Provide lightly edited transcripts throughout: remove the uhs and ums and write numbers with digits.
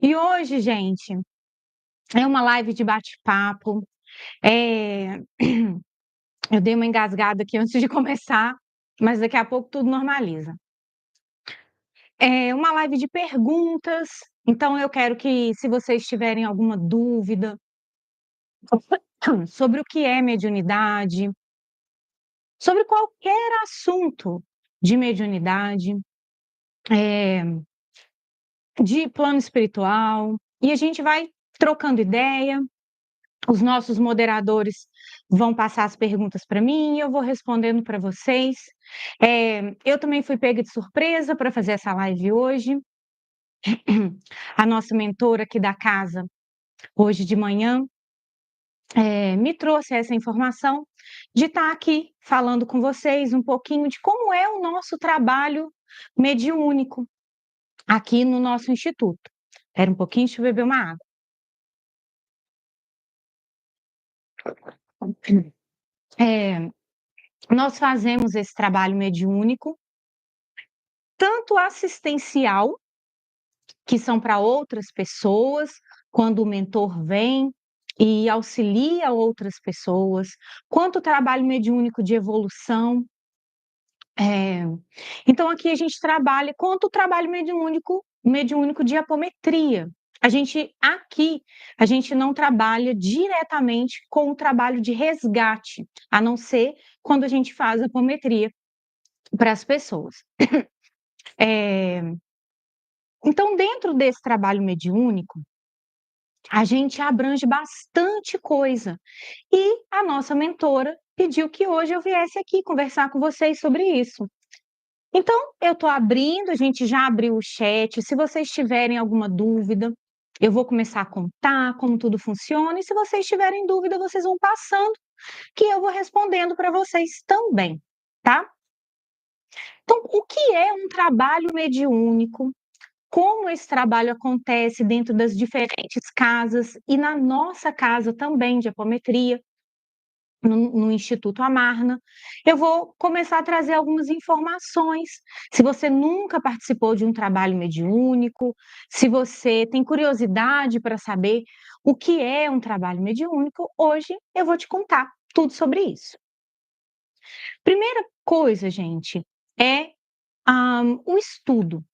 E hoje, gente, é uma live de bate-papo. Eh, eu dei uma engasgada aqui antes de começar, mas daqui a pouco tudo normaliza. É uma live de perguntas, então eu quero que, se vocês tiverem alguma dúvida sobre o que é mediunidade, sobre qualquer assunto de mediunidade, eh, de plano espiritual, e a gente vai trocando ideia. Os nossos moderadores vão passar as perguntas para mim e eu vou respondendo para vocês. Eu também fui pega de surpresa para fazer essa live hoje. A nossa mentora aqui da casa, hoje de manhã, me trouxe essa informação de estar aqui falando com vocês um pouquinho de como é o nosso trabalho mediúnico aqui no nosso instituto. Espera um pouquinho, deixa eu beber uma água. Eh, nós fazemos esse trabalho mediúnico, tanto assistencial, que são para outras pessoas, quando o mentor vem e auxilia outras pessoas, quanto o trabalho mediúnico de evolução. Eh, então aqui a gente trabalha quanto o trabalho mediúnico de apometria. A gente não trabalha diretamente com o trabalho de resgate, a não ser quando a gente faz apometria para as pessoas. Eh, então dentro desse trabalho mediúnico, a gente abrange bastante coisa. E a nossa mentora pediu que hoje eu viesse aqui conversar com vocês sobre isso. Então, eu estou abrindo, a gente já abriu o chat. Se vocês tiverem alguma dúvida, eu vou começar a contar como tudo funciona. E se vocês tiverem dúvida, vocês vão passando, que eu vou respondendo para vocês também, tá? Então, o que é um trabalho mediúnico? Como esse trabalho acontece dentro das diferentes casas e na nossa casa também de apometria, no Instituto Amarna. Eu vou começar a trazer algumas informações. Se você nunca participou de um trabalho mediúnico, se você tem curiosidade para saber o que é um trabalho mediúnico, hoje eu vou te contar tudo sobre isso. Primeira coisa, gente, é o estudo,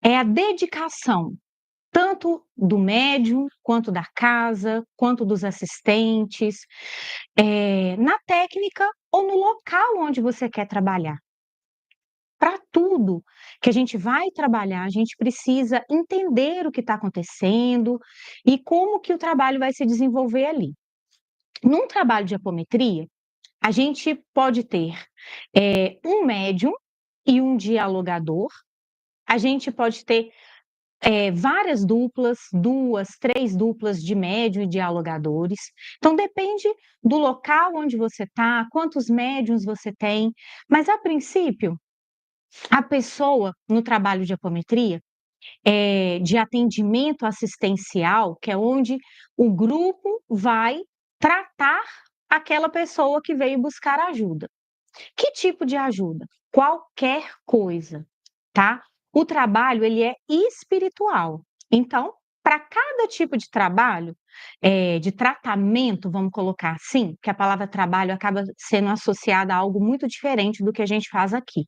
é a dedicação. Tanto do médium, quanto da casa, quanto dos assistentes, na técnica ou no local onde você quer trabalhar. Para tudo que a gente vai trabalhar, a gente precisa entender o que está acontecendo e como que o trabalho vai se desenvolver ali. Num trabalho de apometria, a gente pode ter, um médium e um dialogador, a gente pode ter várias duplas, 2, 3 duplas de médium e dialogadores. Então depende do local onde você está, quantos médiums você tem, mas a princípio, a pessoa no trabalho de apometria, de atendimento assistencial, que é onde o grupo vai tratar aquela pessoa que veio buscar ajuda. Que tipo de ajuda? Qualquer coisa, tá? O trabalho, ele é espiritual. Então, para cada tipo de trabalho, de tratamento, vamos colocar assim, que a palavra trabalho acaba sendo associada a algo muito diferente do que a gente faz aqui.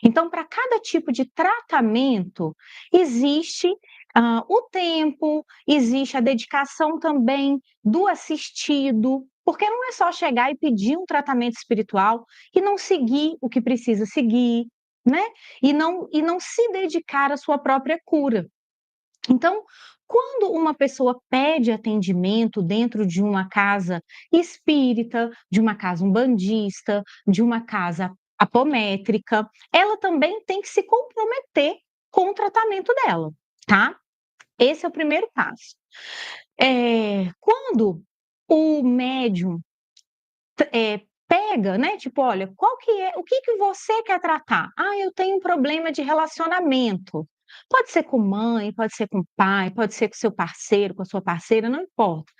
Então, para cada tipo de tratamento, existe o tempo, existe a dedicação também do assistido, porque não é só chegar e pedir um tratamento espiritual e não seguir o que precisa seguir, né? E não se dedicar à sua própria cura. Então, quando uma pessoa pede atendimento dentro de uma casa espírita, de uma casa umbandista, de uma casa apométrica, ela também tem que se comprometer com o tratamento dela, tá? Esse é o primeiro passo. Quando o médium pega, né, tipo: "Olha, qual que é o que que você quer tratar?". "Ah, eu tenho um problema de relacionamento". Pode ser com mãe, pode ser com pai, pode ser com seu parceiro, com a sua parceira, não importa.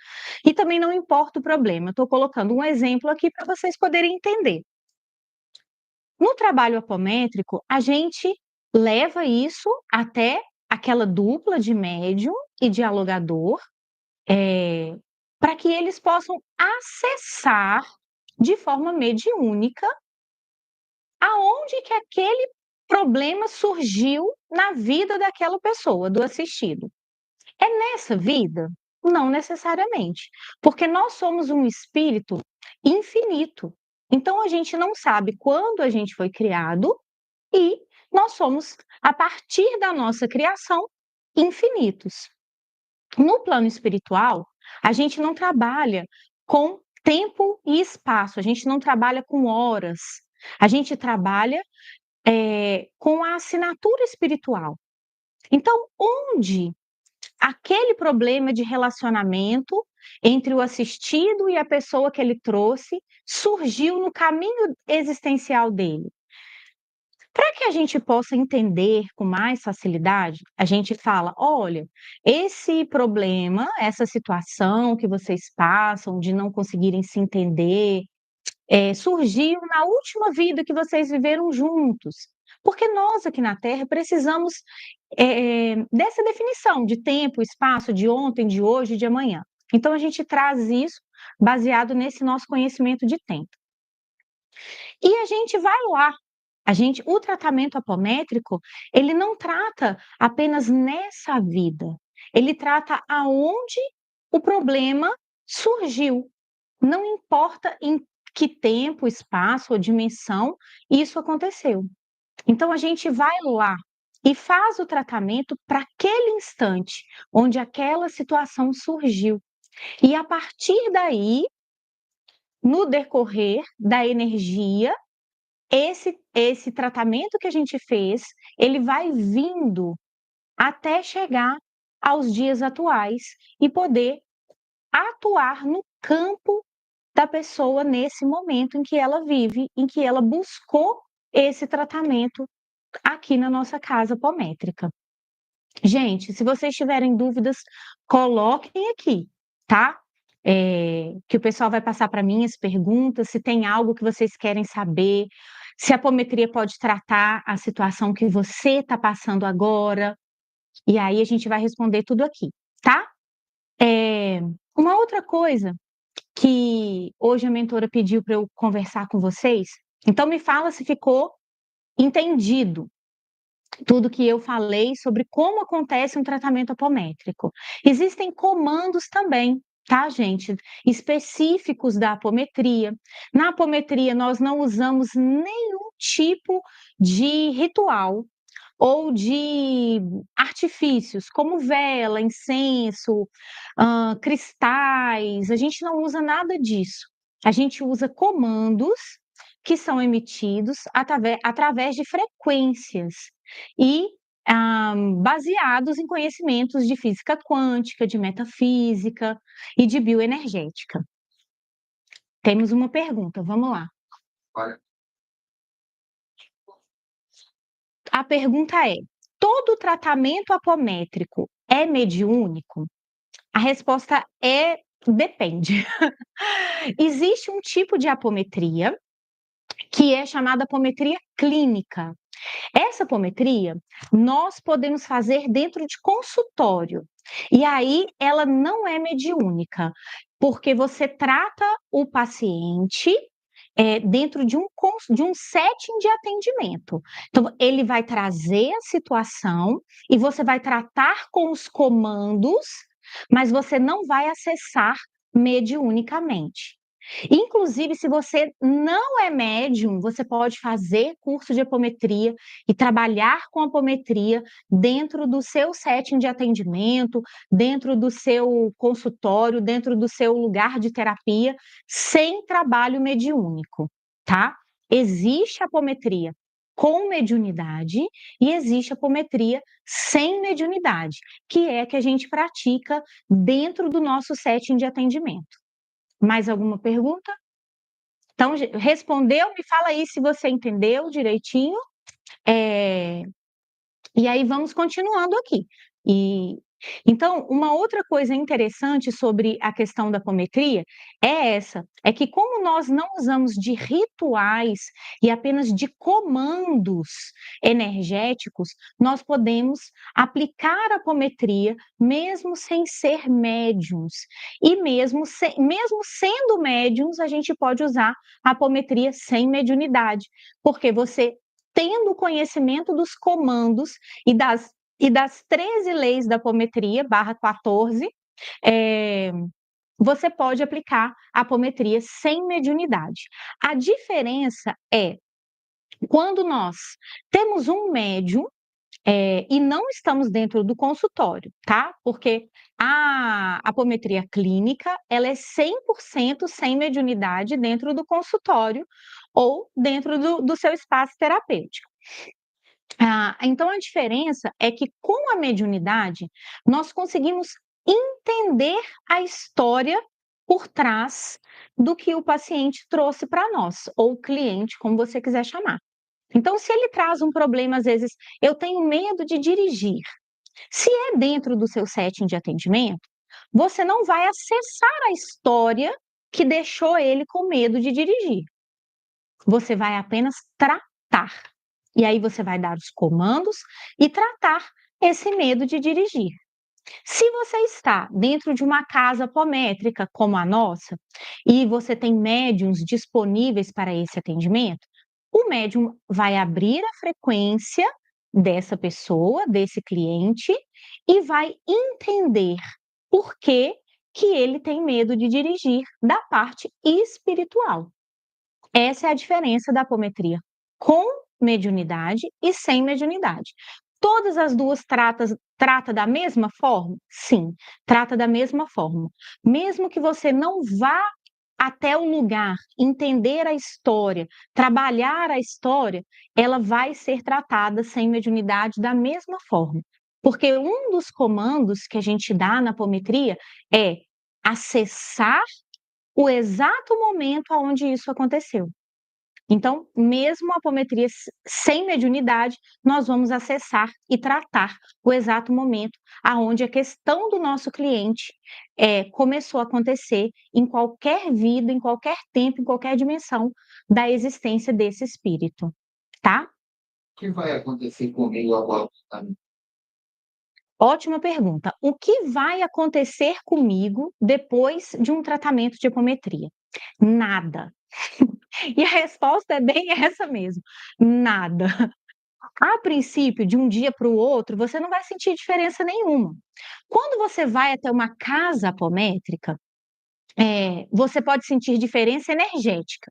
E também não importa o problema, eu estou colocando um exemplo aqui para vocês poderem entender. No trabalho apométrico, a gente leva isso até aquela dupla de médium e dialogador, para que eles possam acessar de forma mediúnica aonde que aquele problema surgiu na vida daquela pessoa, do assistido. É nessa vida? Não necessariamente, porque nós somos um espírito infinito. Então a gente não sabe quando a gente foi criado e nós somos, a partir da nossa criação, infinitos. No plano espiritual, a gente não trabalha com tempo e espaço, a gente não trabalha com horas, a gente trabalha com a assinatura espiritual. Então, onde aquele problema de relacionamento entre o assistido e a pessoa que ele trouxe surgiu no caminho existencial dele? Para que a gente possa entender com mais facilidade, a gente fala: olha, esse problema, essa situação que vocês passam de não conseguirem se entender, surgiu na última vida que vocês viveram juntos. Porque nós aqui na Terra precisamos dessa definição de tempo, espaço, de ontem, de hoje, de amanhã. Então a gente traz isso baseado nesse nosso conhecimento de tempo. E a gente vai lá. O tratamento apométrico, ele não trata apenas nessa vida, ele trata aonde o problema surgiu. Não importa em que tempo, espaço ou dimensão isso aconteceu. Então a gente vai lá e faz o tratamento para aquele instante onde aquela situação surgiu. E a partir daí, no decorrer da energia, esse tratamento que a gente fez, ele vai vindo até chegar aos dias atuais e poder atuar no campo da pessoa nesse momento em que ela vive, em que ela buscou esse tratamento aqui na nossa casa apométrica. Gente, se vocês tiverem dúvidas, coloquem aqui, tá? Que o pessoal vai passar para mim as perguntas, se tem algo que vocês querem saber, se a apometria pode tratar a situação que você está passando agora, e aí a gente vai responder tudo aqui, tá? Uma outra coisa que hoje a mentora pediu para eu conversar com vocês, então me fala se ficou entendido tudo que eu falei sobre como acontece um tratamento apométrico. Existem comandos também, tá, gente? Específicos da apometria. Na apometria, nós não usamos nenhum tipo de ritual ou de artifícios, como vela, incenso, cristais. A gente não usa nada disso. A gente usa comandos que são emitidos através de frequências e baseados em conhecimentos de física quântica, de metafísica e de bioenergética. Temos uma pergunta, vamos lá. A pergunta é: todo tratamento apométrico é mediúnico? A resposta é: depende. Existe um tipo de apometria que é chamada apometria clínica. Essa apometria nós podemos fazer dentro de consultório. E aí ela não é mediúnica, porque você trata o paciente dentro de um setting de atendimento. Então, ele vai trazer a situação e você vai tratar com os comandos, mas você não vai acessar mediunicamente. Inclusive, se você não é médium, você pode fazer curso de apometria e trabalhar com apometria dentro do seu setting de atendimento, dentro do seu consultório, dentro do seu lugar de terapia, sem trabalho mediúnico, tá? Existe apometria com mediunidade e existe apometria sem mediunidade, que é a que a gente pratica dentro do nosso setting de atendimento. Mais alguma pergunta? Então, respondeu? Me fala aí se você entendeu direitinho. E aí vamos continuando aqui. E Então, uma outra coisa interessante sobre a questão da apometria é essa, é que como nós não usamos de rituais e apenas de comandos energéticos, nós podemos aplicar a apometria mesmo sem ser médiums. E mesmo sendo médiums, a gente pode usar a apometria sem mediunidade, porque você tendo conhecimento dos comandos e das 13 leis da apometria, barra 14, é, você pode aplicar a apometria sem mediunidade. A diferença é quando nós temos um médium e não estamos dentro do consultório, tá? Porque a apometria clínica, ela é 100% sem mediunidade dentro do consultório ou dentro do seu espaço terapêutico. Então a diferença é que com a mediunidade nós conseguimos entender a história por trás do que o paciente trouxe para nós, ou o cliente, como você quiser chamar. Então, se ele traz um problema, às vezes, eu tenho medo de dirigir. Se é dentro do seu setting de atendimento, você não vai acessar a história que deixou ele com medo de dirigir. Você vai apenas tratar. E aí você vai dar os comandos e tratar esse medo de dirigir. Se você está dentro de uma casa apométrica como a nossa e você tem médiums disponíveis para esse atendimento, o médium vai abrir a frequência dessa pessoa, desse cliente, e vai entender por que que ele tem medo de dirigir da parte espiritual. Essa é a diferença da apometria com mediunidade e sem mediunidade. Todas as duas trata da mesma forma? Sim, trata da mesma forma. Mesmo que você não vá até o lugar, entender a história, trabalhar a história, ela vai ser tratada sem mediunidade da mesma forma. Porque um dos comandos que a gente dá na apometria é acessar o exato momento onde isso aconteceu. Então, mesmo a apometria sem mediunidade, nós vamos acessar e tratar o exato momento aonde a questão do nosso cliente começou a acontecer em qualquer vida, em qualquer tempo, em qualquer dimensão da existência desse espírito, tá? O que vai acontecer comigo agora? Ótima pergunta. O que vai acontecer comigo depois de um tratamento de apometria? Nada. E a resposta é bem essa mesmo, nada. A princípio, de um dia para o outro, você não vai sentir diferença nenhuma. Quando você vai até uma casa apométrica, você pode sentir diferença energética,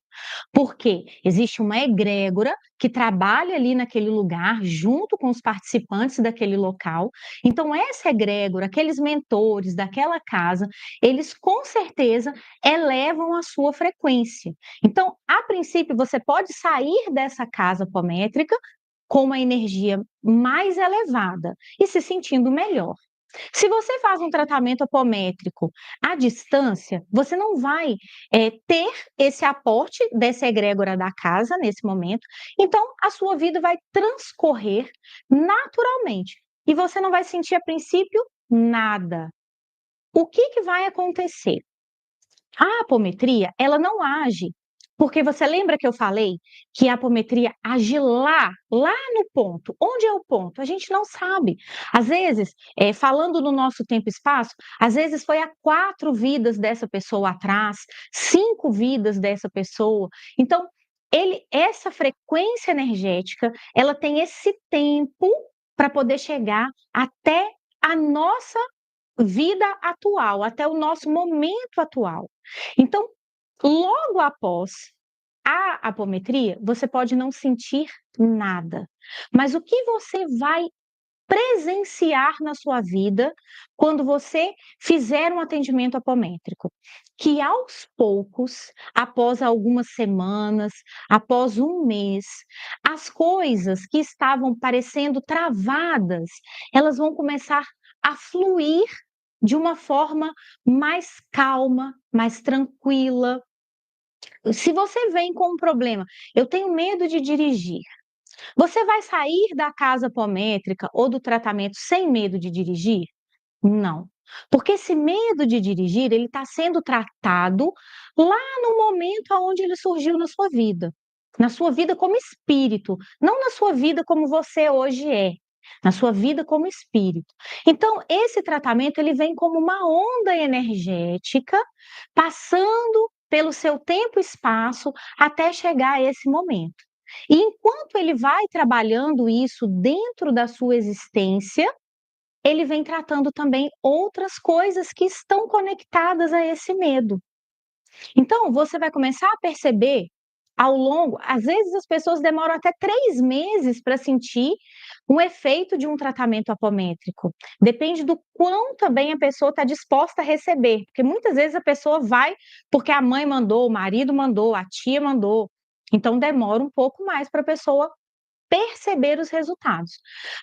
porque existe uma egrégora que trabalha ali naquele lugar, junto com os participantes daquele local. Então, essa egrégora, aqueles mentores daquela casa, eles com certeza elevam a sua frequência. Então, a princípio, você pode sair dessa casa apométrica com uma energia mais elevada e se sentindo melhor. Se você faz um tratamento apométrico à distância, você não vai ter esse aporte dessa egrégora da casa nesse momento, então a sua vida vai transcorrer naturalmente e você não vai sentir a princípio nada. O que que vai acontecer? A apometria, ela não age, porque você lembra que eu falei que a apometria age lá no ponto. Onde é o ponto? A gente não sabe. Às vezes, falando no nosso tempo e espaço, às vezes foi há 4 vidas dessa pessoa atrás, 5 vidas dessa pessoa. Então, essa frequência energética, ela tem esse tempo para poder chegar até a nossa vida atual, até o nosso momento atual. Então, logo após a apometria, você pode não sentir nada, mas o que você vai presenciar na sua vida quando você fizer um atendimento apométrico? Que aos poucos, após algumas semanas, após um mês, as coisas que estavam parecendo travadas, elas vão começar a fluir de uma forma mais calma, mais tranquila. Se você vem com um problema, eu tenho medo de dirigir. Você vai sair da casa apométrica ou do tratamento sem medo de dirigir? Não. Porque esse medo de dirigir, ele está sendo tratado lá no momento aonde ele surgiu na sua vida como espírito, não na sua vida como você hoje é, na sua vida como espírito. Então, esse tratamento, ele vem como uma onda energética, passando pelo seu tempo e espaço até chegar a esse momento. E enquanto ele vai trabalhando isso dentro da sua existência, ele vem tratando também outras coisas que estão conectadas a esse medo. Então, você vai começar a perceber ao longo, às vezes as pessoas demoram até 3 meses para sentir um efeito de um tratamento apométrico. Depende do quão também a pessoa está disposta a receber, porque muitas vezes a pessoa vai porque a mãe mandou, o marido mandou, a tia mandou. Então demora um pouco mais para a pessoa perceber os resultados.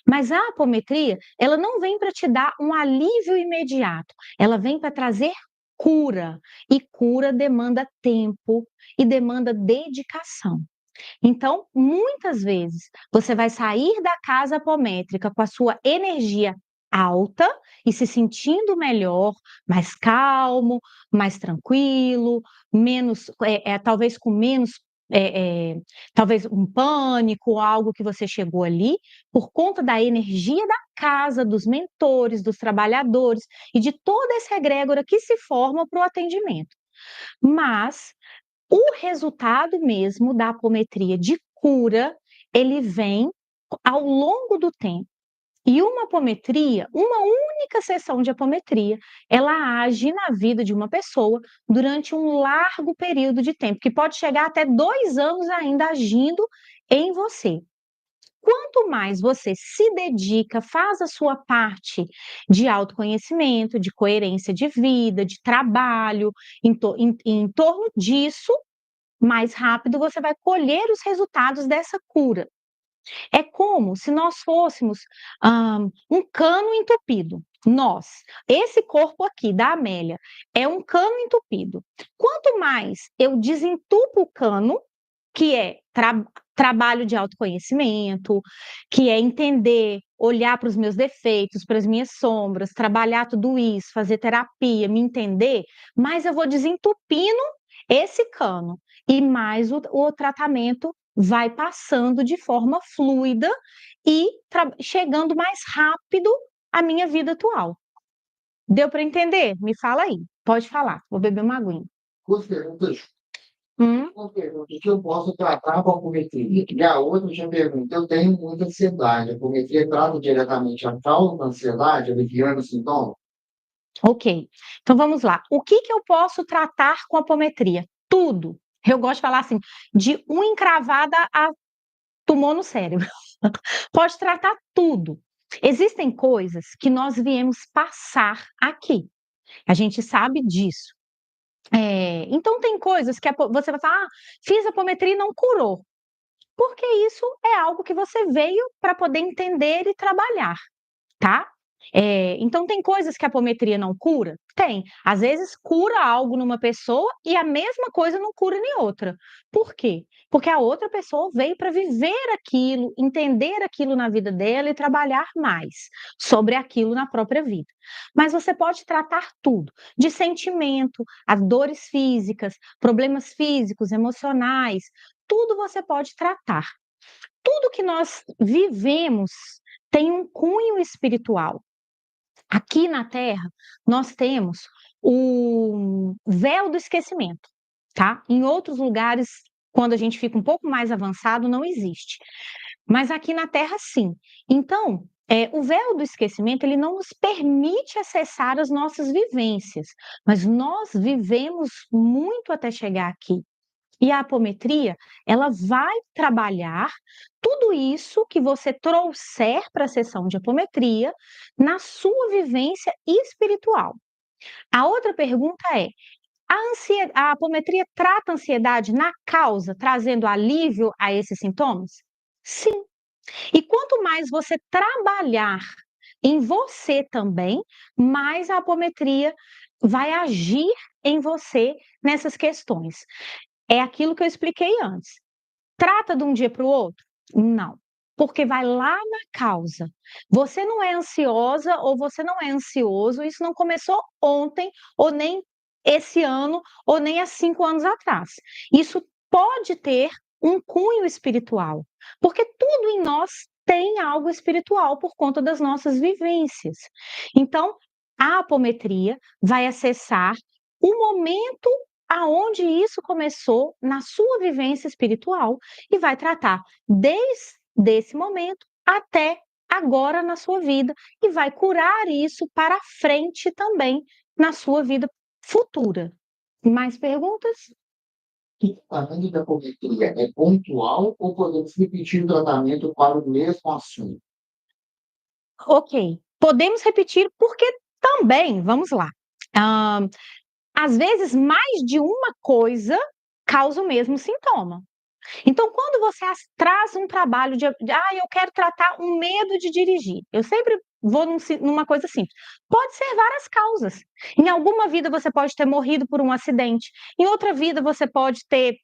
Mas a apometria, ela não vem para te dar um alívio imediato, ela vem para trazer cura, e cura demanda tempo e demanda dedicação. Então, muitas vezes, você vai sair da casa apométrica com a sua energia alta e se sentindo melhor, mais calmo, mais tranquilo, menos, talvez com menos, talvez um pânico, algo que você chegou ali, por conta da energia da casa, dos mentores, dos trabalhadores e de toda essa egrégora que se forma para o atendimento. Mas o resultado mesmo da apometria de cura, ele vem ao longo do tempo. E uma apometria, uma única sessão de apometria, ela age na vida de uma pessoa durante um largo período de tempo, que pode chegar até 2 anos ainda agindo em você. Quanto mais você se dedica, faz a sua parte de autoconhecimento, de coerência de vida, de trabalho, em torno disso, mais rápido você vai colher os resultados dessa cura. É como se nós fôssemos um cano entupido. Nós, esse corpo aqui da Amélia, é um cano entupido. Quanto mais eu desentupo o cano, que é trabalho de autoconhecimento, que é entender, olhar para os meus defeitos, para as minhas sombras, trabalhar tudo isso, fazer terapia, me entender, mais eu vou desentupindo esse cano e mais o tratamento vai passando de forma fluida e chegando mais rápido à minha vida atual. Deu para entender? Me fala aí. Pode falar. Vou beber uma aguinha. Duas perguntas. Hum? Uma pergunta que eu posso tratar com a apometria. E a outra já pergunta, eu tenho muita ansiedade. A apometria trata diretamente a causa da ansiedade, aliviando os sintomas? Ok. Então vamos lá. O que que eu posso tratar com apometria? Tudo. Eu gosto de falar assim, de unha encravada a tumor no cérebro. Pode tratar tudo. Existem coisas que nós viemos passar aqui. A gente sabe disso. Então tem coisas que você vai falar, fiz apometria e não curou. Porque isso é algo que você veio para poder entender e trabalhar, tá? Então tem coisas que a apometria não cura? Tem. Às vezes cura algo numa pessoa e a mesma coisa não cura em outra. Por quê? Porque a outra pessoa veio para viver aquilo, entender aquilo na vida dela e trabalhar mais sobre aquilo na própria vida. Mas você pode tratar tudo, de sentimento, as dores físicas, problemas físicos, emocionais, tudo você pode tratar. Tudo que nós vivemos tem um cunho espiritual. Aqui na Terra, nós temos o véu do esquecimento, tá? Em outros lugares, quando a gente fica um pouco mais avançado, não existe. Mas aqui na Terra, sim. Então, o véu do esquecimento, ele não nos permite acessar as nossas vivências, mas nós vivemos muito até chegar aqui. E a apometria, ela vai trabalhar tudo isso que você trouxer para a sessão de apometria na sua vivência espiritual. A outra pergunta é: a apometria trata a ansiedade na causa, trazendo alívio a esses sintomas? Sim. E quanto mais você trabalhar em você também, mais a apometria vai agir em você nessas questões. É aquilo que eu expliquei antes. Trata de um dia para o outro? Não. porque vai lá na causa. Você não é ansiosa ou você não é ansioso, isso não começou ontem, ou nem esse ano, ou nem há 5 anos atrás. Isso pode ter um cunho espiritual, porque tudo em nós tem algo espiritual por conta das nossas vivências. Então, a apometria vai acessar o momento aonde isso começou na sua vivência espiritual e vai tratar desde esse momento até agora na sua vida e vai curar isso para frente também na sua vida futura. Mais perguntas? O tratamento da apometria é pontual ou podemos repetir o tratamento para o mesmo assunto? Ok. Podemos repetir porque também, vamos lá. Ah, às vezes, mais de uma coisa causa o mesmo sintoma. Então, quando você traz um trabalho eu quero tratar um medo de dirigir. Eu sempre vou numa coisa simples. Pode ser várias causas. Em alguma vida você pode ter morrido por um acidente, em outra vida você pode ter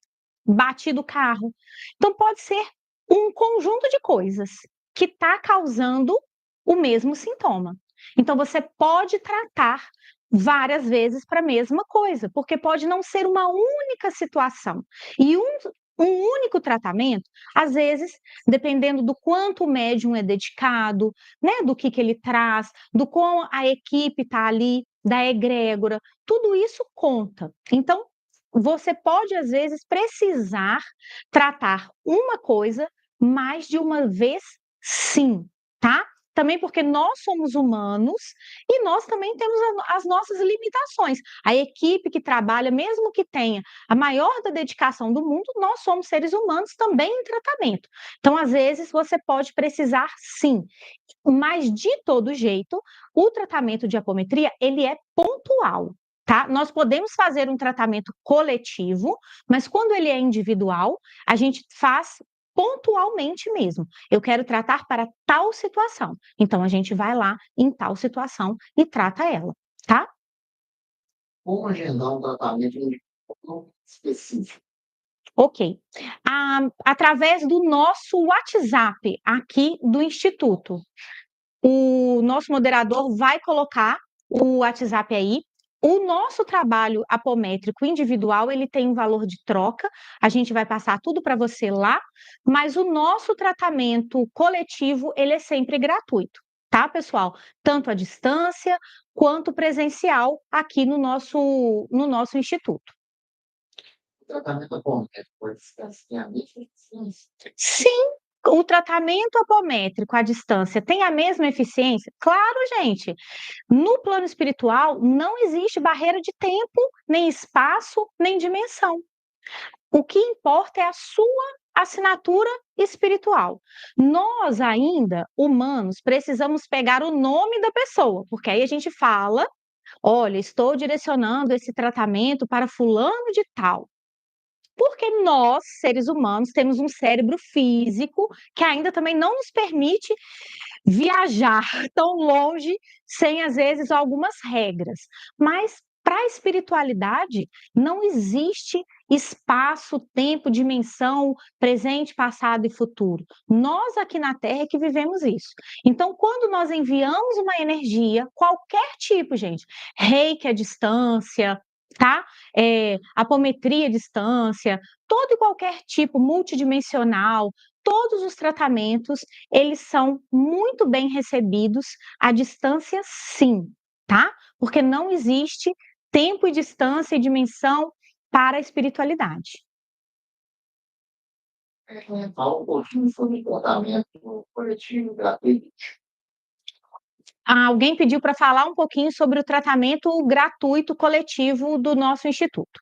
batido o carro. Então, pode ser um conjunto de coisas que está causando o mesmo sintoma. Então, você pode tratar várias vezes para a mesma coisa, porque pode não ser uma única situação. E um único tratamento, às vezes, dependendo do quanto o médium é dedicado, né, do que ele traz, do como a equipe está ali, da egrégora, tudo isso conta. Então, você pode, às vezes, precisar tratar uma coisa mais de uma vez, sim, tá? Também porque nós somos humanos e nós também temos as nossas limitações. A equipe que trabalha, mesmo que tenha a maior da dedicação do mundo, nós somos seres humanos também em tratamento. Então, às vezes, você pode precisar sim, mas de todo jeito, o tratamento de apometria, ele é pontual. Tá? Nós podemos fazer um tratamento coletivo, mas quando ele é individual, a gente faz pontualmente mesmo. Eu quero tratar para tal situação. Então a gente vai lá em tal situação e trata ela, tá? Como agendar um tratamento específico? Ok. Através do nosso WhatsApp aqui do Instituto. O nosso moderador vai colocar o WhatsApp aí. O nosso trabalho apométrico individual, ele tem um valor de troca, a gente vai passar tudo para você lá, mas o nosso tratamento coletivo, ele é sempre gratuito, tá, pessoal? Tanto à distância quanto presencial aqui no nosso instituto. O tratamento apométrico pode ser assim, a mesma eficiência? Sim, o tratamento apométrico à distância tem a mesma eficiência? Claro, gente. No plano espiritual, não existe barreira de tempo, nem espaço, nem dimensão. O que importa é a sua assinatura espiritual. Nós ainda, humanos, precisamos pegar o nome da pessoa, porque aí a gente fala: olha, estou direcionando esse tratamento para fulano de tal. Porque nós, seres humanos, temos um cérebro físico que ainda também não nos permite viajar tão longe sem, às vezes, algumas regras. Mas para a espiritualidade não existe espaço, tempo, dimensão, presente, passado e futuro. Nós aqui na Terra é que vivemos isso. Então, quando nós enviamos uma energia, qualquer tipo, gente, reiki à distância, tá? Apometria à distância, todo e qualquer tipo multidimensional, todos os tratamentos, eles são muito bem recebidos à distância, sim, tá? Porque não existe tempo e distância e dimensão para a espiritualidade. Fala um pouquinho sobre o tratamento coletivo gratuito. Alguém pediu para falar um pouquinho sobre o tratamento gratuito coletivo do nosso instituto.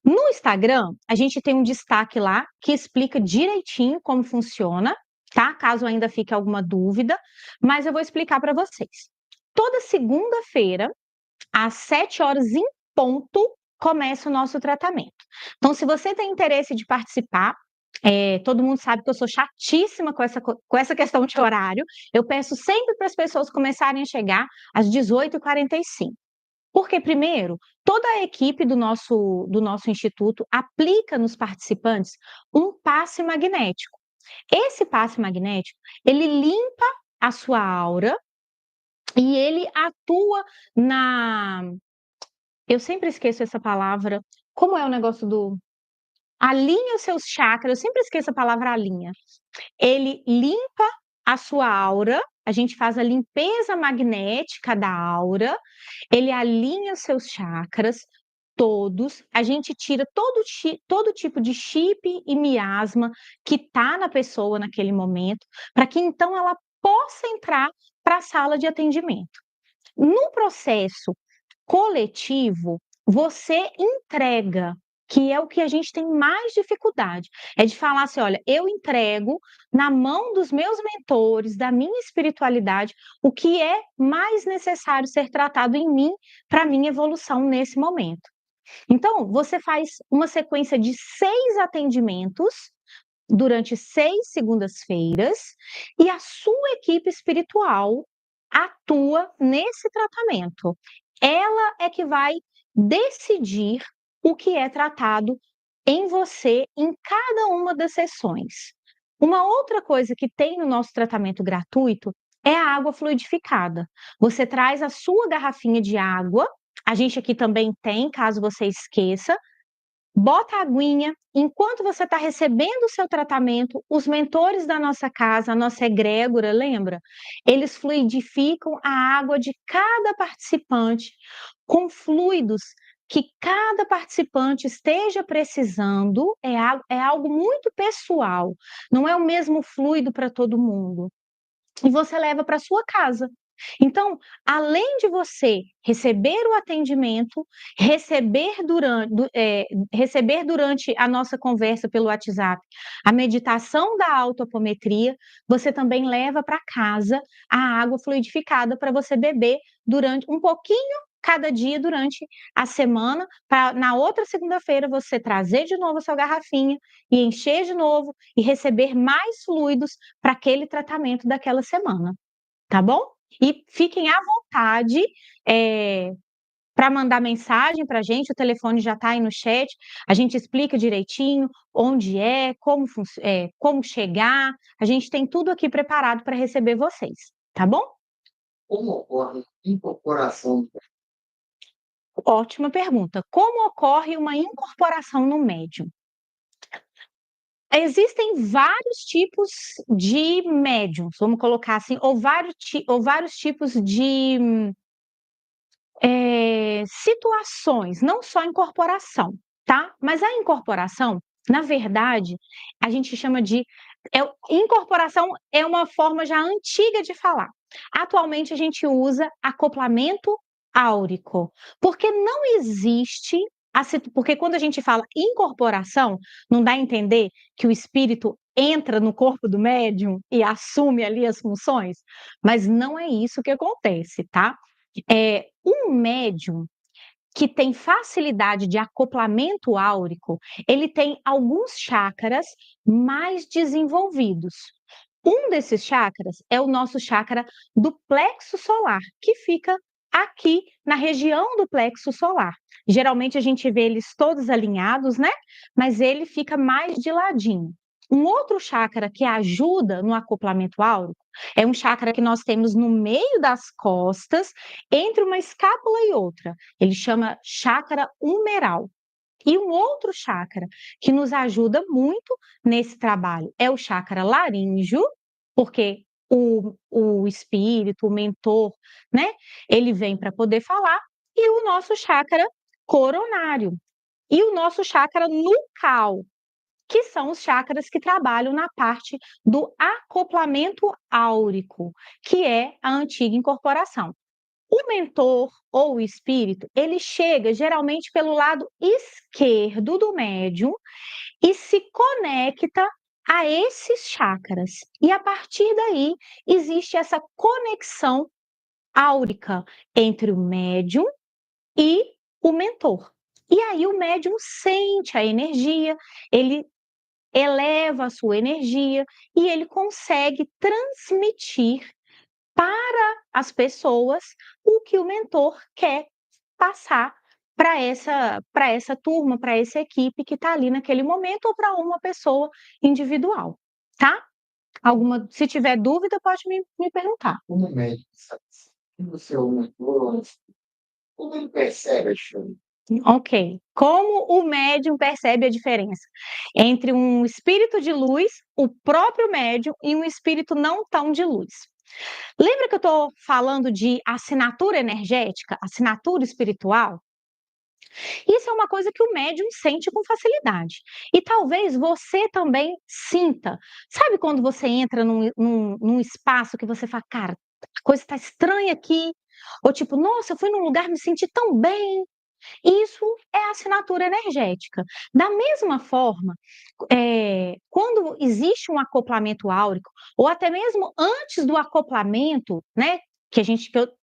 No Instagram, a gente tem um destaque lá que explica direitinho como funciona, tá? Caso ainda fique alguma dúvida, mas eu vou explicar para vocês. Toda segunda-feira, às 7 horas em ponto, começa o nosso tratamento. Então, se você tem interesse de participar, todo mundo sabe que eu sou chatíssima com essa questão de horário. Eu peço sempre para as pessoas começarem a chegar às 18h45. Porque, primeiro, toda a equipe do nosso instituto aplica nos participantes um passe magnético. Esse passe magnético, ele limpa a sua aura e ele atua na eu sempre esqueço essa palavra, como é o negócio do alinha os seus chakras, eu sempre esqueço a palavra alinha. Ele limpa a sua aura, a gente faz a limpeza magnética da aura, ele alinha os seus chakras todos, a gente tira todo tipo de chip e miasma que está na pessoa naquele momento, para que então ela possa entrar para a sala de atendimento. No processo coletivo, você entrega, que é o que a gente tem mais dificuldade, é de falar assim: olha, eu entrego na mão dos meus mentores, da minha espiritualidade, o que é mais necessário ser tratado em mim para minha evolução nesse momento. Então, você faz uma sequência de 6 atendimentos durante 6 segundas-feiras e a sua equipe espiritual atua nesse tratamento. Ela é que vai decidir o que é tratado em você em cada uma das sessões. Uma outra coisa que tem no nosso tratamento gratuito é a água fluidificada. Você traz a sua garrafinha de água, a gente aqui também tem, caso você esqueça, bota a aguinha, enquanto você está recebendo o seu tratamento, os mentores da nossa casa, a nossa egrégora, lembra? Eles fluidificam a água de cada participante com fluidos que cada participante esteja precisando, é algo muito pessoal, não é o mesmo fluido para todo mundo. E você leva para sua casa. Então, além de você receber o atendimento, receber durante a nossa conversa pelo WhatsApp a meditação da autoapometria, você também leva para casa a água fluidificada para você beber durante um pouquinho cada dia durante a semana, para na outra segunda-feira você trazer de novo a sua garrafinha e encher de novo e receber mais fluidos para aquele tratamento daquela semana, tá bom? E fiquem à vontade para mandar mensagem para a gente, o telefone já está aí no chat, a gente explica direitinho onde é, como chegar, a gente tem tudo aqui preparado para receber vocês, tá bom? Como ocorre a incorporação? Ótima pergunta. Como ocorre uma incorporação no médium? Existem vários tipos de médiums, vamos colocar assim, ou vários tipos de situações, não só incorporação, tá? Mas a incorporação, na verdade, a gente chama de. Incorporação é uma forma já antiga de falar. Atualmente a gente usa acoplamento áurico, porque não existe. Porque quando a gente fala incorporação, não dá a entender que o espírito entra no corpo do médium e assume ali as funções, mas não é isso que acontece, tá? Um médium que tem facilidade de acoplamento áurico, ele tem alguns chakras mais desenvolvidos. Um desses chakras é o nosso chakra do plexo solar, que fica aqui na região do plexo solar. Geralmente a gente vê eles todos alinhados, né? Mas ele fica mais de ladinho. Um outro chakra que ajuda no acoplamento áurico é um chakra que nós temos no meio das costas, entre uma escápula e outra. Ele chama chakra humeral. E um outro chakra que nos ajuda muito nesse trabalho é o chakra laríngeo, porque o espírito, o mentor, né? Ele vem para poder falar, e o nosso chakra coronário. E o nosso chakra nucal, que são os chakras que trabalham na parte do acoplamento áurico, que é a antiga incorporação. O mentor ou o espírito, ele chega geralmente pelo lado esquerdo do médium e se conecta a esses chakras. E a partir daí existe essa conexão áurica entre o médium e o mentor. E aí o médium sente a energia, ele eleva a sua energia e ele consegue transmitir para as pessoas o que o mentor quer passar para essa turma, para essa equipe que está ali naquele momento ou para uma pessoa individual. tá? Se tiver dúvida, pode me perguntar. Como médico, sabe? O seu mentor, como ele percebe a diferença? Ok. Como o médium percebe a diferença entre um espírito de luz, o próprio médium, e um espírito não tão de luz? Lembra que eu estou falando de assinatura energética, assinatura espiritual? Isso é uma coisa que o médium sente com facilidade. E talvez você também sinta. Sabe quando você entra num espaço que você fala, cara, a coisa está estranha aqui? Ou tipo, nossa, eu fui num lugar, me senti tão bem. Isso é assinatura energética. Da mesma forma, quando existe um acoplamento áurico, ou até mesmo antes do acoplamento, né?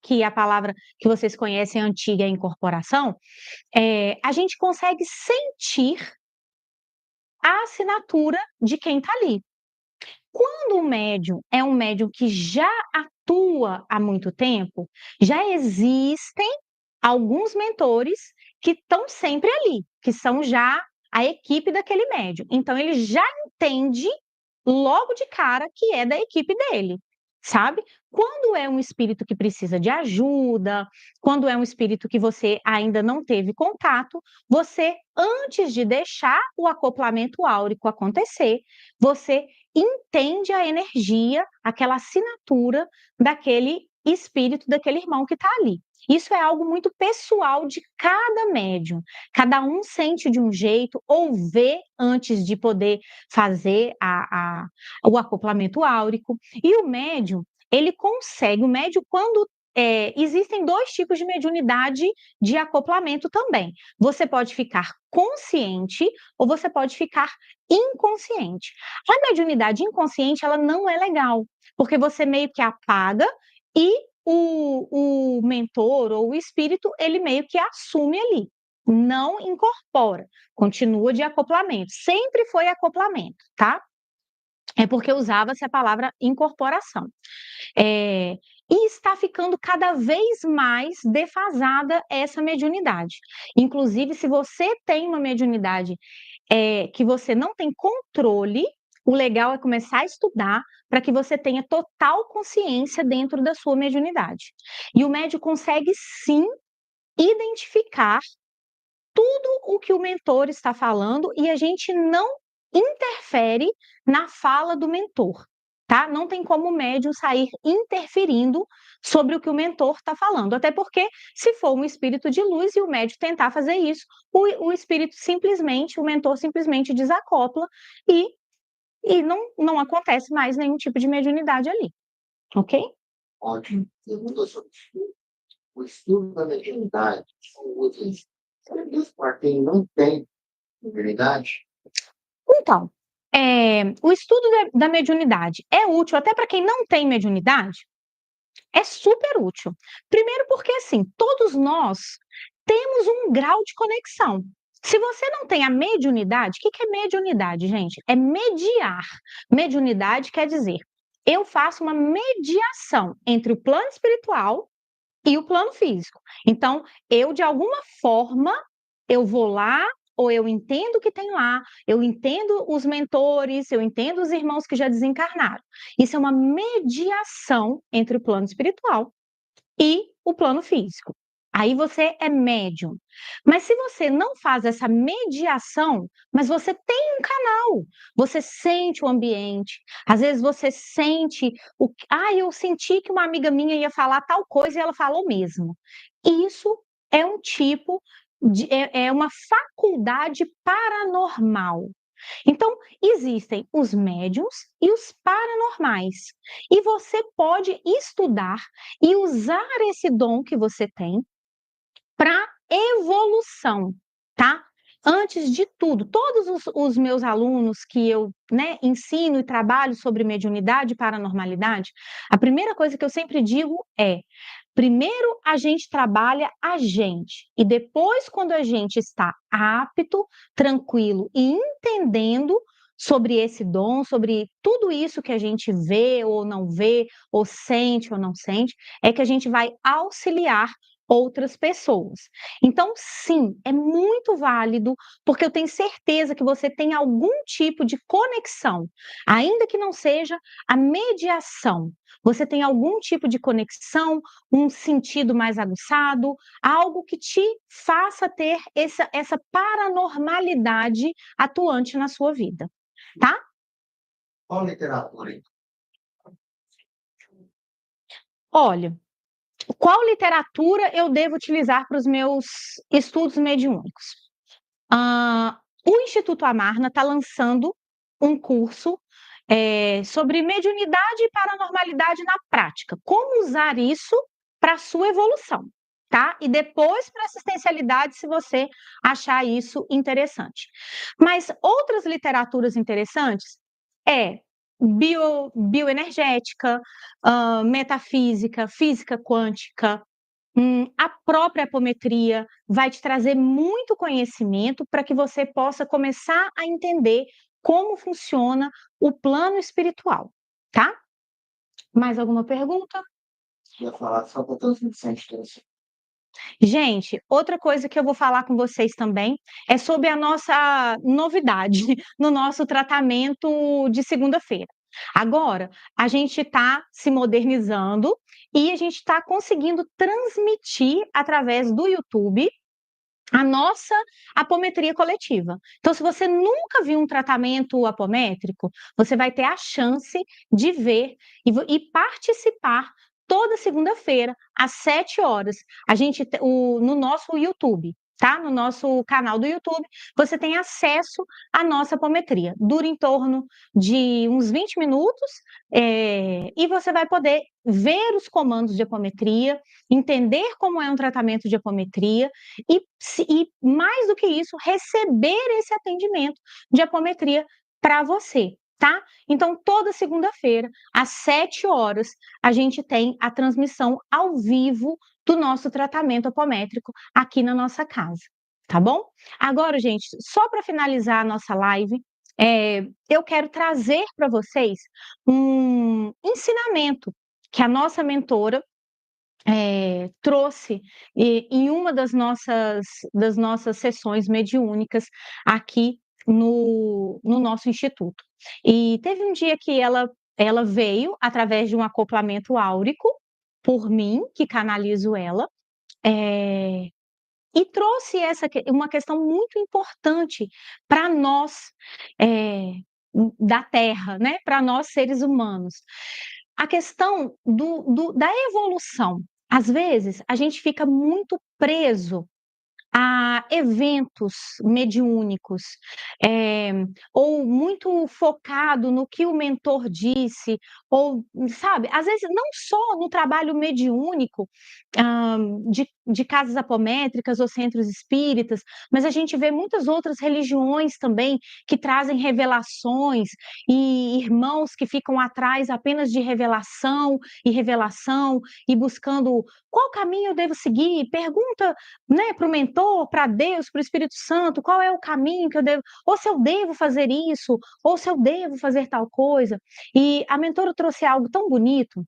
Que a palavra que vocês conhecem antiga é incorporação, a gente consegue sentir a assinatura de quem está ali. Quando o médium é um médium que já atua há muito tempo, já existem alguns mentores que estão sempre ali, que são já a equipe daquele médium. Então, ele já entende logo de cara que é da equipe dele, sabe? Quando é um espírito que precisa de ajuda, quando é um espírito que você ainda não teve contato, você, antes de deixar o acoplamento áurico acontecer, você entende a energia, aquela assinatura daquele espírito, daquele irmão que está ali. Isso é algo muito pessoal de cada médium. Cada um sente de um jeito ou vê antes de poder fazer o acoplamento áurico. E o médium, ele consegue, o médium, quando existem dois tipos de mediunidade de acoplamento também. Você pode ficar consciente ou você pode ficar inconsciente. A mediunidade inconsciente, ela não é legal, porque você meio que apaga e o mentor ou o espírito, ele meio que assume ali, não incorpora, continua de acoplamento, sempre foi acoplamento, tá? É porque usava-se a palavra incorporação. E está ficando cada vez mais defasada essa mediunidade. Inclusive, se você tem uma mediunidade que você não tem controle, o legal é começar a estudar para que você tenha total consciência dentro da sua mediunidade. E o médium consegue sim identificar tudo o que o mentor está falando e a gente não interfere na fala do mentor, tá? Não tem como o médium sair interferindo sobre o que o mentor está falando, até porque se for um espírito de luz e o médium tentar fazer isso, o espírito simplesmente, o mentor simplesmente desacopla e não acontece mais nenhum tipo de mediunidade ali, ok? Ótimo. Pergunta sobre o estudo da mediunidade. São úteis para quem não tem mediunidade? Então, o estudo da mediunidade é útil até para quem não tem mediunidade? É super útil. Primeiro porque, assim, todos nós temos um grau de conexão. Se você não tem a mediunidade, o que é mediunidade, gente? É mediar. Mediunidade quer dizer, eu faço uma mediação entre o plano espiritual e o plano físico. Então, eu, de alguma forma, eu vou lá, ou eu entendo o que tem lá, eu entendo os mentores, eu entendo os irmãos que já desencarnaram. Isso é uma mediação entre o plano espiritual e o plano físico. Aí você é médium. Mas se você não faz essa mediação, mas você tem um canal, você sente o ambiente, às vezes você sente eu senti que uma amiga minha ia falar tal coisa e ela falou mesmo. Isso é um tipo é uma faculdade paranormal. Então, existem os médiums e os paranormais. E você pode estudar e usar esse dom que você tem para evolução, tá? Antes de tudo, todos os meus alunos que eu ensino e trabalho sobre mediunidade e paranormalidade, a primeira coisa que eu sempre digo é: primeiro a gente trabalha a gente, e depois, quando a gente está apto, tranquilo e entendendo sobre esse dom, sobre tudo isso que a gente vê ou não vê, ou sente ou não sente, é que a gente vai auxiliar outras pessoas. Então, sim, é muito válido, porque eu tenho certeza que você tem algum tipo de conexão, ainda que não seja a mediação. Você tem algum tipo de conexão, um sentido mais aguçado, algo que te faça ter essa paranormalidade atuante na sua vida, tá? Qual literatura? Olha, qual literatura eu devo utilizar para os meus estudos mediúnicos? O Instituto Amarna está lançando um curso sobre mediunidade e paranormalidade na prática. Como usar isso para a sua evolução, tá? E depois para assistencialidade, se você achar isso interessante. Mas outras literaturas interessantes é bioenergética, metafísica, física quântica, a própria apometria vai te trazer muito conhecimento para que você possa começar a entender como funciona o plano espiritual, tá? Mais alguma pergunta? Ia falar só para transmissão de texto. Gente, outra coisa que eu vou falar com vocês também é sobre a nossa novidade no nosso tratamento de segunda-feira. Agora, a gente está se modernizando e a gente está conseguindo transmitir através do YouTube a nossa apometria coletiva. Então, se você nunca viu um tratamento apométrico, você vai ter a chance de ver e participar toda segunda-feira, às 7 horas. No nosso YouTube, tá? No nosso canal do YouTube, você tem acesso à nossa apometria. Dura em torno de uns 20 minutos, e você vai poder ver os comandos de apometria, entender como é um tratamento de apometria e mais do que isso, receber esse atendimento de apometria para você, tá? Então, toda segunda-feira, às 7 horas, a gente tem a transmissão ao vivo do nosso tratamento apométrico aqui na nossa casa, tá bom? Agora, gente, só para finalizar a nossa live, eu quero trazer para vocês um ensinamento que a nossa mentora trouxe em uma das nossas sessões mediúnicas aqui no nosso instituto. E teve um dia que ela veio através de um acoplamento áurico, por mim, que canalizo ela, e trouxe uma questão muito importante para nós da Terra, né? Para nós seres humanos. A questão da evolução. Às vezes, a gente fica muito preso a eventos mediúnicos, eh, ou muito focado no que o mentor disse, ou, sabe, às vezes não só no trabalho mediúnico, de casas apométricas ou centros espíritas, mas a gente vê muitas outras religiões também que trazem revelações e irmãos que ficam atrás apenas de revelação e buscando qual caminho eu devo seguir, pergunta, né, para o mentor, para Deus, para o Espírito Santo, qual é o caminho que eu devo, ou se eu devo fazer isso, ou se eu devo fazer tal coisa. E a mentora trouxe algo tão bonito,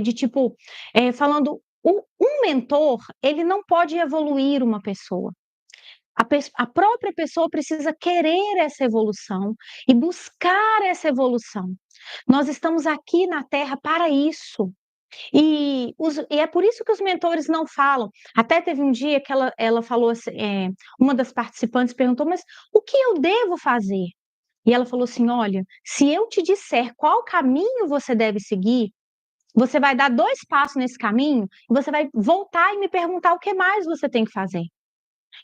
de tipo, falando, um mentor, ele não pode evoluir uma pessoa. A própria pessoa precisa querer essa evolução e buscar essa evolução. Nós estamos aqui na Terra para isso. E é por isso que os mentores não falam. Até teve um dia que ela falou assim, uma das participantes perguntou, mas o que eu devo fazer? E ela falou assim, olha, se eu te disser qual caminho você deve seguir, você vai dar 2 passos nesse caminho e você vai voltar e me perguntar o que mais você tem que fazer.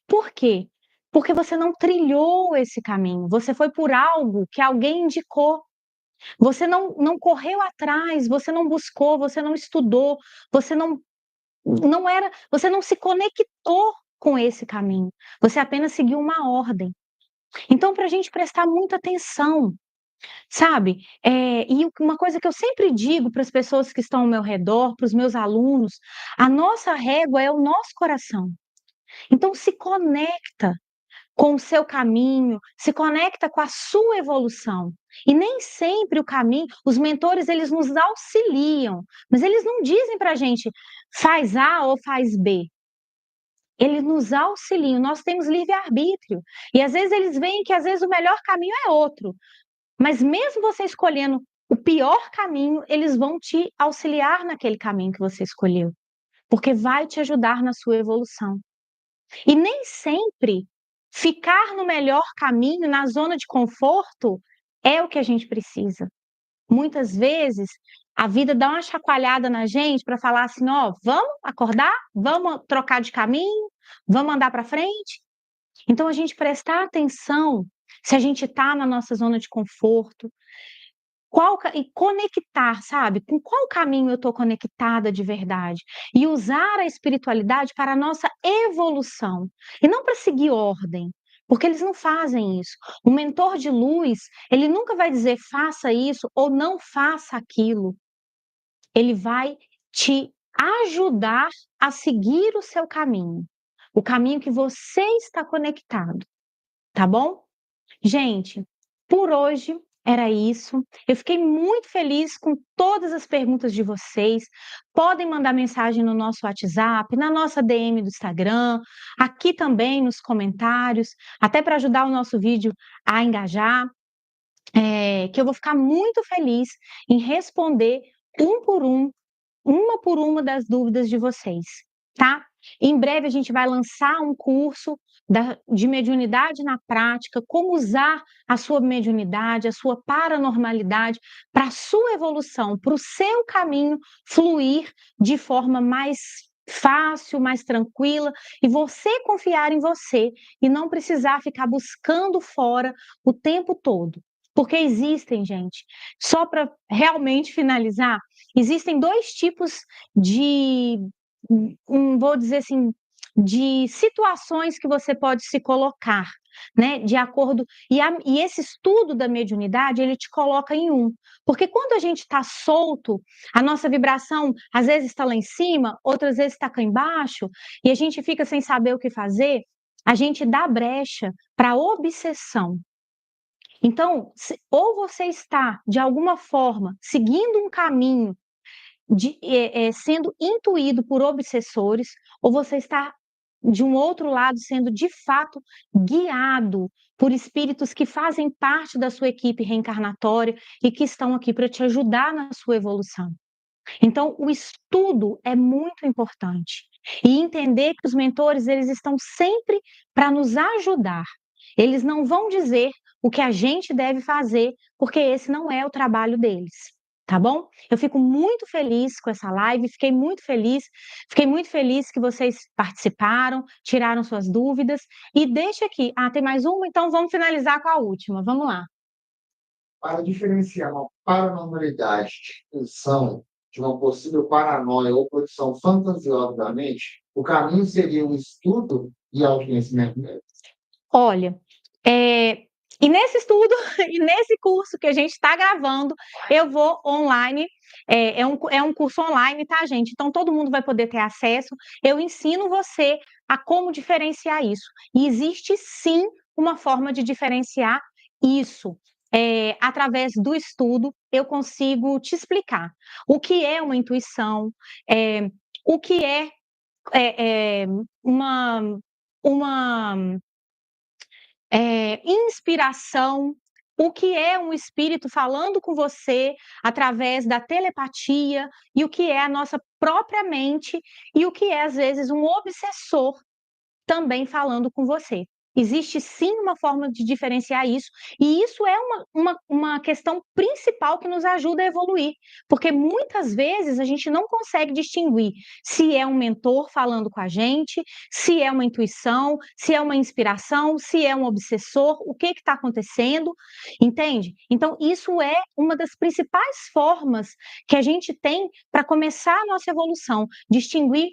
Por quê? Porque você não trilhou esse caminho, você foi por algo que alguém indicou. Você não correu atrás, você não buscou, você não estudou, você você não se conectou com esse caminho. Você apenas seguiu uma ordem. Então, para a gente prestar muita atenção, sabe? E uma coisa que eu sempre digo para as pessoas que estão ao meu redor, para os meus alunos, a nossa régua é o nosso coração. Então, se conecta com o seu caminho, se conecta com a sua evolução. E nem sempre o caminho, os mentores, eles nos auxiliam, mas eles não dizem para a gente, faz A ou faz B. Eles nos auxiliam, nós temos livre-arbítrio. E às vezes eles veem que às vezes o melhor caminho é outro. Mas mesmo você escolhendo o pior caminho, eles vão te auxiliar naquele caminho que você escolheu, porque vai te ajudar na sua evolução. E nem sempre ficar no melhor caminho, na zona de conforto, é o que a gente precisa. Muitas vezes a vida dá uma chacoalhada na gente para falar assim, ó, vamos acordar, vamos trocar de caminho, vamos andar para frente. Então a gente prestar atenção se a gente está na nossa zona de conforto, e conectar, sabe? Com qual caminho eu estou conectada de verdade? E usar a espiritualidade para a nossa evolução e não para seguir ordem. Porque eles não fazem isso. O mentor de luz, ele nunca vai dizer faça isso ou não faça aquilo. Ele vai te ajudar a seguir o seu caminho, o caminho que você está conectado, tá bom? Gente, por hoje era isso. Eu fiquei muito feliz com todas as perguntas de vocês. Podem mandar mensagem no nosso WhatsApp, na nossa DM do Instagram, aqui também nos comentários, até para ajudar o nosso vídeo a engajar, que eu vou ficar muito feliz em responder um por um, uma por uma das dúvidas de vocês, tá? Em breve a gente vai lançar um curso de mediunidade na prática, como usar a sua mediunidade, a sua paranormalidade para a sua evolução, para o seu caminho fluir de forma mais fácil, mais tranquila, e você confiar em você e não precisar ficar buscando fora o tempo todo. Porque existem, gente, só para realmente finalizar, existem dois tipos de, vou dizer assim, de situações que você pode se colocar, né? De acordo. E esse estudo da mediunidade, ele te coloca em um. Porque quando a gente está solto, a nossa vibração às vezes está lá em cima, outras vezes está cá embaixo, e a gente fica sem saber o que fazer, a gente dá brecha para obsessão. Então, ou você está, de alguma forma, seguindo um caminho, sendo intuído por obsessores, ou você está, de um outro lado, sendo, de fato, guiado por espíritos que fazem parte da sua equipe reencarnatória e que estão aqui para te ajudar na sua evolução. Então, o estudo é muito importante. E entender que os mentores, eles estão sempre para nos ajudar. Eles não vão dizer o que a gente deve fazer, porque esse não é o trabalho deles, tá bom? Eu fico muito feliz com essa live, fiquei muito feliz que vocês participaram, tiraram suas dúvidas, e deixa aqui, tem mais uma? Então vamos finalizar com a última, vamos lá. Para diferenciar uma paranormalidade de pulsão de uma possível paranoia ou condição fantasiosa da mente, o caminho seria um estudo e autoconhecimento mesmo? Olha, e nesse estudo, e nesse curso que a gente está gravando, eu vou online, é um curso online, tá, gente? Então, todo mundo vai poder ter acesso. Eu ensino você a como diferenciar isso. E existe, sim, uma forma de diferenciar isso. Através do estudo, eu consigo te explicar o que é uma intuição, o que é uma inspiração, o que é um espírito falando com você através da telepatia, e o que é a nossa própria mente, e o que é, às vezes, um obsessor também falando com você. Existe sim uma forma de diferenciar isso, e isso é uma questão principal que nos ajuda a evoluir, porque muitas vezes a gente não consegue distinguir se é um mentor falando com a gente, se é uma intuição, se é uma inspiração, se é um obsessor, o que está acontecendo, entende? Então, isso é uma das principais formas que a gente tem para começar a nossa evolução, distinguir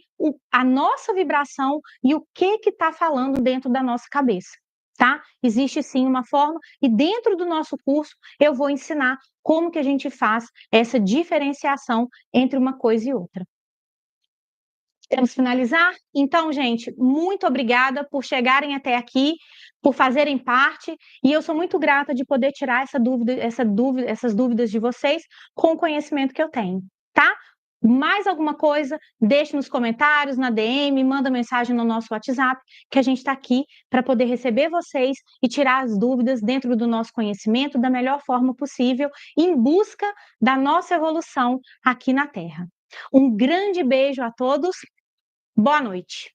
a nossa vibração e o que está falando dentro da nossa cabeça, tá? Existe sim uma forma, e dentro do nosso curso eu vou ensinar como que a gente faz essa diferenciação entre uma coisa e outra. Vamos finalizar? Então, gente, muito obrigada por chegarem até aqui, por fazerem parte, e eu sou muito grata de poder tirar essas dúvidas de vocês com o conhecimento que eu tenho, tá? Mais alguma coisa, deixe nos comentários, na DM, manda mensagem no nosso WhatsApp, que a gente está aqui para poder receber vocês e tirar as dúvidas dentro do nosso conhecimento da melhor forma possível, em busca da nossa evolução aqui na Terra. Um grande beijo a todos, boa noite.